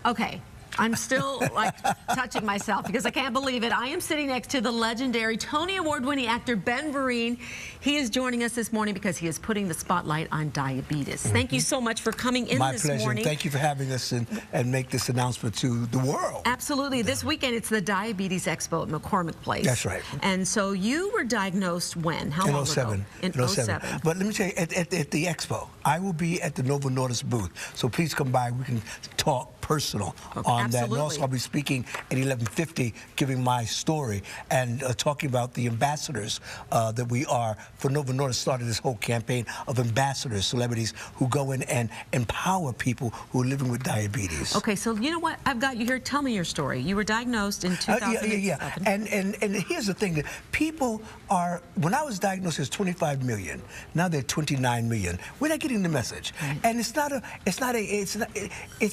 Okay. I'm still like touching myself because I can't believe it. I am sitting next to the legendary Tony Award-winning actor Ben Vereen. He is joining us this morning because he is putting the spotlight on diabetes. Thank you so much for coming in this morning. My pleasure. Thank you for having us and make this announcement to the world. Absolutely. This weekend it's the Diabetes Expo at McCormick Place. That's right. And so you were diagnosed when? How long ago? In 07. But let me tell you, at the Expo, I will be at the Novo Nordisk booth. So please come by. We can talk personal on that. And also I'll be speaking at 11:50, giving my story and talking about the ambassadors that we are for Novo Nordisk. Started this whole campaign of ambassadors, celebrities who go in and empower people who are living with diabetes. Okay, so you know what? I've got you here. Tell me your story. You were diagnosed in 2007. Yeah. And here's the thing that people are, when I was diagnosed, there's 25 million. Now they're 29 million. We're not getting the message. Right. And it's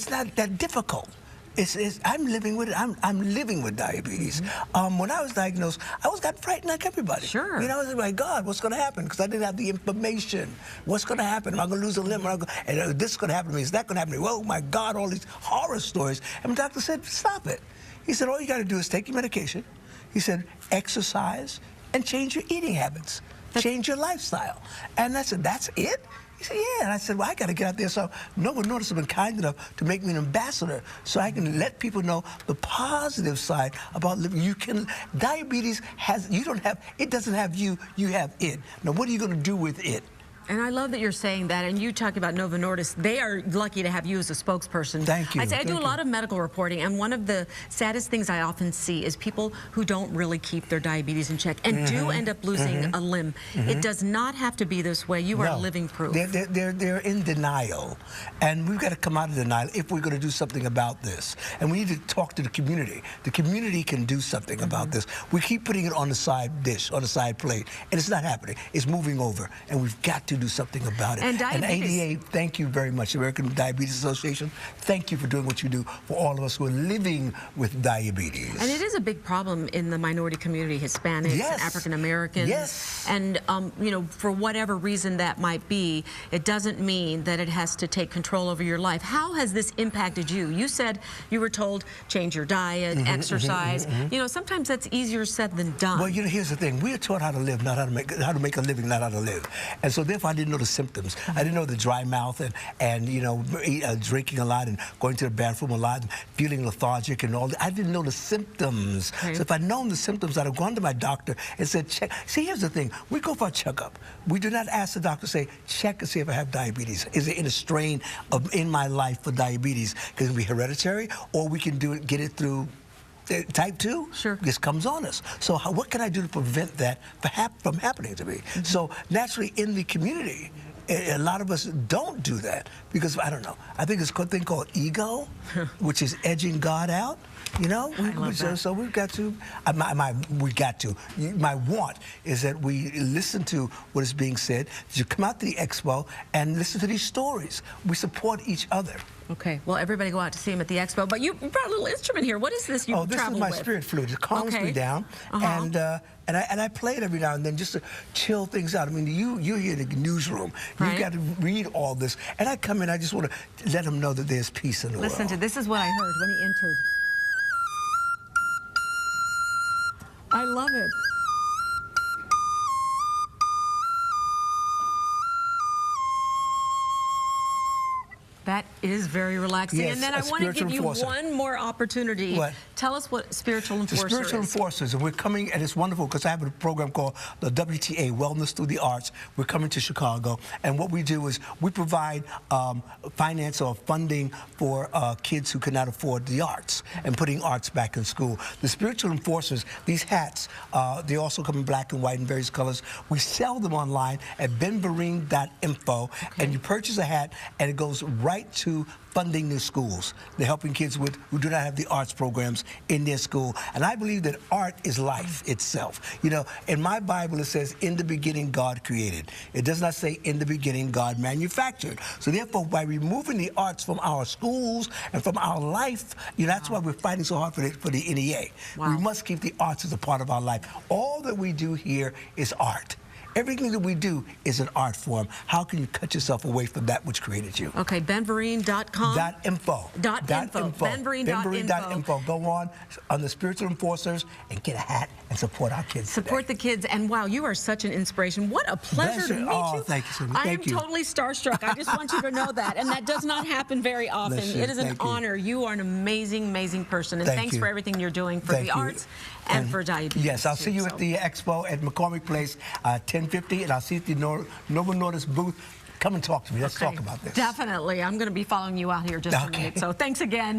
not that difficult. I'm living with it. I'm living with diabetes. When I was diagnosed, I got frightened like everybody. Sure. You know, I was like, my God, what's going to happen? Because I didn't have the information. What's going to happen? Am I going to lose a limb? And this is going to happen to me. Is that going to happen to me? Oh, my God, all these horror stories. And the doctor said, stop it. He said, all you got to do is take your medication. He said, exercise and change your eating habits. Change your lifestyle. And I said, that's it? He said, yeah. And I said, well, I got to get out there. So Novo Nordisk has been kind enough to make me an ambassador so I can let people know the positive side about living. Diabetes it doesn't have you, you have it. Now, what are you going to do with it? And I love that you're saying that, and you talk about Novo Nordisk. They are lucky to have you as a spokesperson. Thank you. I do a lot of medical reporting, and one of the saddest things I often see is people who don't really keep their diabetes in check and do end up losing a limb. It does not have to be this way. You are living proof. They're in denial, and we've got to come out of denial if we're going to do something about this. And we need to talk to the community. The community can do something about this. We keep putting it on the side dish, on the side plate, and it's not happening. It's moving over, and we've got to do something about it. And ADA, thank you very much. American Diabetes Association, thank you for doing what you do for all of us who are living with diabetes. And it is a big problem in the minority community, Hispanics, African Americans. Yes. And, you know, for whatever reason that might be, it doesn't mean that it has to take control over your life. How has this impacted you? You said you were told change your diet, exercise. You know, sometimes that's easier said than done. Well, you know, here's the thing. We are taught how to live, not how to make a living, not how to live. And so therefore I didn't know the symptoms. I didn't know the dry mouth and you know, drinking a lot and going to the bathroom a lot and feeling lethargic and all that. I didn't know the symptoms. So if I'd known the symptoms, I'd have gone to my doctor and said, check. See, here's the thing. We go for a checkup. We do not ask the doctor, say, check and see if I have diabetes. Is it in a strain in my life for diabetes? Because it can be hereditary, or we can get it through type 2, this comes on us. So what can I do to prevent that from happening to me? So naturally in the community, a lot of us don't do that because, I don't know, I think it's a thing called ego, which is edging God out. You know, so we've got to. My want is that we listen to what is being said. That you come out to the expo and listen to these stories. We support each other. Okay. Well, everybody go out to see him at the expo. But you brought a little instrument here. What is this you travel with? Oh, this is my spirit flute. It calms me down, and I play it every now and then just to chill things out. I mean, you're here in the newsroom. You've got to read all this, and I come in. I just want to let them know that there's peace in the world. Listen to this. Is what I heard when he entered. I love it. That is very relaxing. Yes, and then I want to give you one more opportunity. What? Tell us what Spiritual Enforcer is. The Spiritual Enforcers, and we're coming, and it's wonderful because I have a program called the WTA, Wellness Through the Arts. We're coming to Chicago, and what we do is we provide finance or funding for kids who cannot afford the arts and putting arts back in school. The Spiritual Enforcers, these hats, they also come in black and white and various colors. We sell them online at benvereen.info, and you purchase a hat, and it goes right to funding their schools. They're helping kids who do not have the arts programs in their school. And I believe that art is life itself. You know, in my Bible it says, in the beginning God created. It does not say, in the beginning God manufactured. So therefore, by removing the arts from our schools and from our life, you know, that's why we're fighting so hard for the NEA. We must keep the arts as a part of our life. All that we do here is art. Everything that we do is an art form. How can you cut yourself away from that which created you? Okay, benvereen.com. .info. .info. benvereen.info. Go on the Spiritual Enforcers and get a hat and support our kids. Support the kids. And wow, you are such an inspiration. What a pleasure to meet you. Thank you, Sylvia. I am totally starstruck. I just want you to know that. And that does not happen very often. It is an honor. You are an amazing, amazing person. And thanks for everything you're doing for the arts and for diabetes. Yes, I'll see you at the expo at McCormick Place, 10:50, and I'll see you at the Novo Nordisk booth. Come and talk to me. Let's talk about this. Definitely. I'm going to be following you out here just a minute. So thanks again.